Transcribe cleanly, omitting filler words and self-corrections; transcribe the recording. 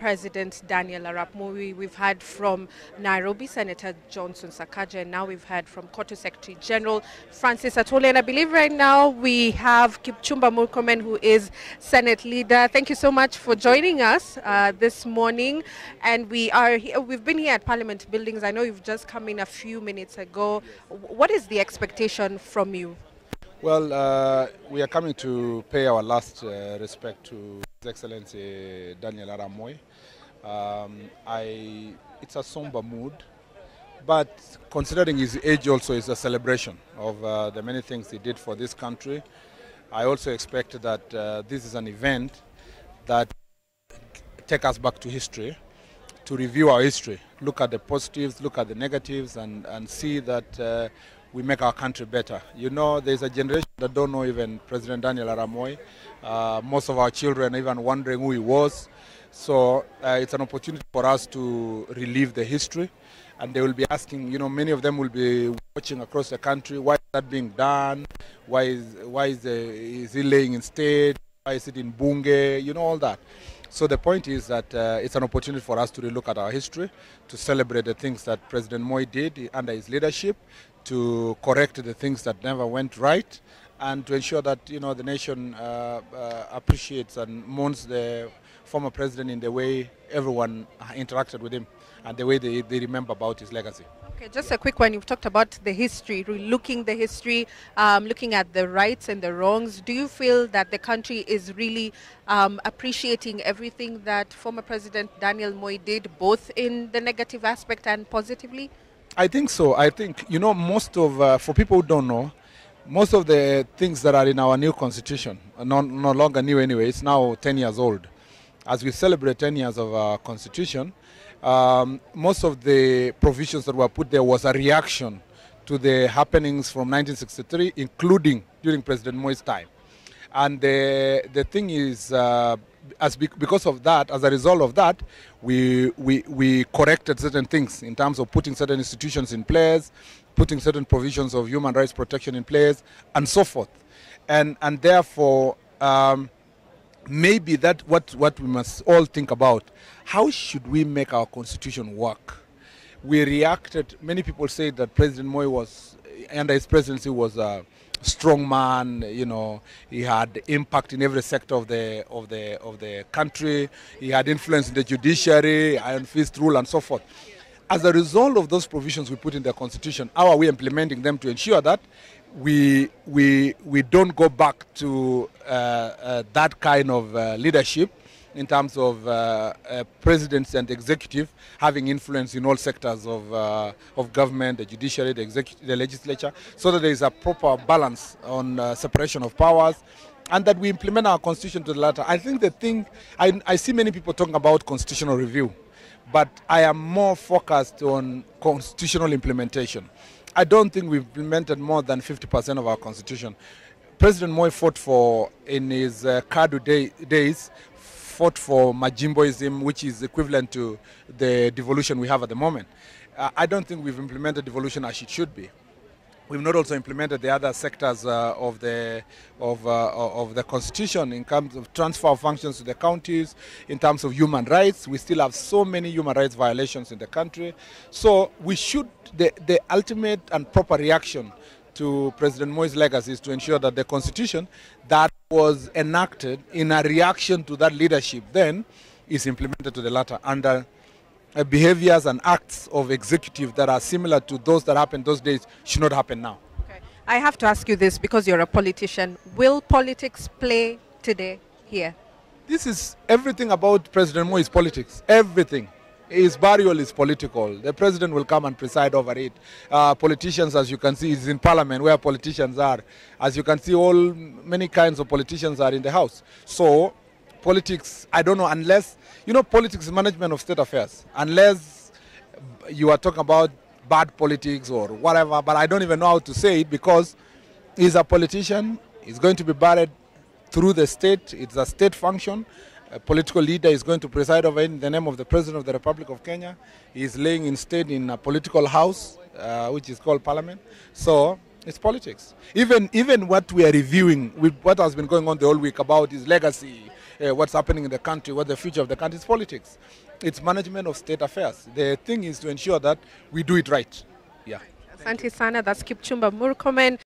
President Daniel Arap Moi. We've heard from Nairobi Senator Johnson Sakaja, and now we've heard from Koto Secretary General Francis Atwoli. And I believe right now we have Kipchumba Murkomen, who is Senate leader. Thank you so much for joining us this morning. And we've been here at Parliament Buildings. I know you've just come in a few minutes ago. What is the expectation from you? Well, we are coming to pay our last respect to His Excellency Daniel Arap Moi. It's a somber mood, but considering his age also is a celebration of the many things he did for this country. I also expect that this is an event that take us back to history, to review our history, look at the positives, look at the negatives, and see that we make our country better. You know, there's a generation that don't know even President Daniel Arap Moi. Most of our children are even wondering who he was. So it's an opportunity for us to relive the history. And they will be asking, you know, many of them will be watching across the country, why is that being done? Why is he laying in state? Why is it in Bunge? You know, all that. So the point is that it's an opportunity for us to relook at our history, to celebrate the things that President Moi did under his leadership, to correct the things that never went right, and to ensure that, you know, the nation appreciates and mourns the former president in the way everyone interacted with him and the way they remember about his legacy. Okay, just a quick one. You've talked about the history, relooking the history, looking at the rights and the wrongs. Do you feel that the country is really appreciating everything that former President Daniel Moi did, both in the negative aspect and positively? I think so. I think, you know, for people who don't know, most of the things that are in our new constitution are no longer new anyway. It's now 10 years old. As we celebrate 10 years of our constitution, most of the provisions that were put there was a reaction to the happenings from 1963, including during President Moi's time. And the thing is, because of that, as a result of that, we corrected certain things in terms of putting certain institutions in place, putting certain provisions of human rights protection in place, and so forth. And therefore, maybe that what we must all think about. How should we make our constitution work? We reacted. Many people say that President Moi was, under his presidency, was a strong man. You know, he had impact in every sector of the country. He had influence in the judiciary, iron fist rule, and so forth. As a result of those provisions we put in the constitution, how are we implementing them to ensure that we don't go back to that kind of leadership in terms of presidency and executive having influence in all sectors of government, the judiciary, the legislature, so that there is a proper balance on separation of powers, and that we implement our constitution to the latter. I think the thing, I see many people talking about constitutional review, but I am more focused on constitutional implementation. I don't think we've implemented more than 50% of our constitution. President Moi fought for, in his Kadu days, fought for Majimboism, which is equivalent to the devolution we have at the moment. I don't think we've implemented devolution as it should be. We've not also implemented the other sectors of the constitution in terms of transfer of functions to the counties, in terms of human rights. We still have so many human rights violations in the country. So we should, the ultimate and proper reaction to President Moi's legacy is to ensure that the constitution that was enacted in a reaction to that leadership then is implemented to the latter under behaviors and acts of executive that are similar to those that happened those days should not happen now. Okay. I have to ask you this because you're a politician. Will politics play today here? This is everything about President Moi is politics. Everything. His burial is political. The president will come and preside over it. Politicians, as you can see, is in parliament where politicians are. As you can see, many kinds of politicians are in the house. So politics, I don't know, unless, you know, politics is management of state affairs. Unless you are talking about bad politics or whatever, but I don't even know how to say it because he's a politician. He's going to be buried through the state. It's a state function. A political leader is going to preside over it in the name of the President of the Republic of Kenya. He is laying in state in a political house, which is called Parliament. So it's politics. Even what we are reviewing, with what has been going on the whole week about his legacy, what's happening in the country, what the future of the country is. Politics. It's management of state affairs. The thing is to ensure that we do it right. Yeah. Asante sana. That's Kipchumba Murkomen.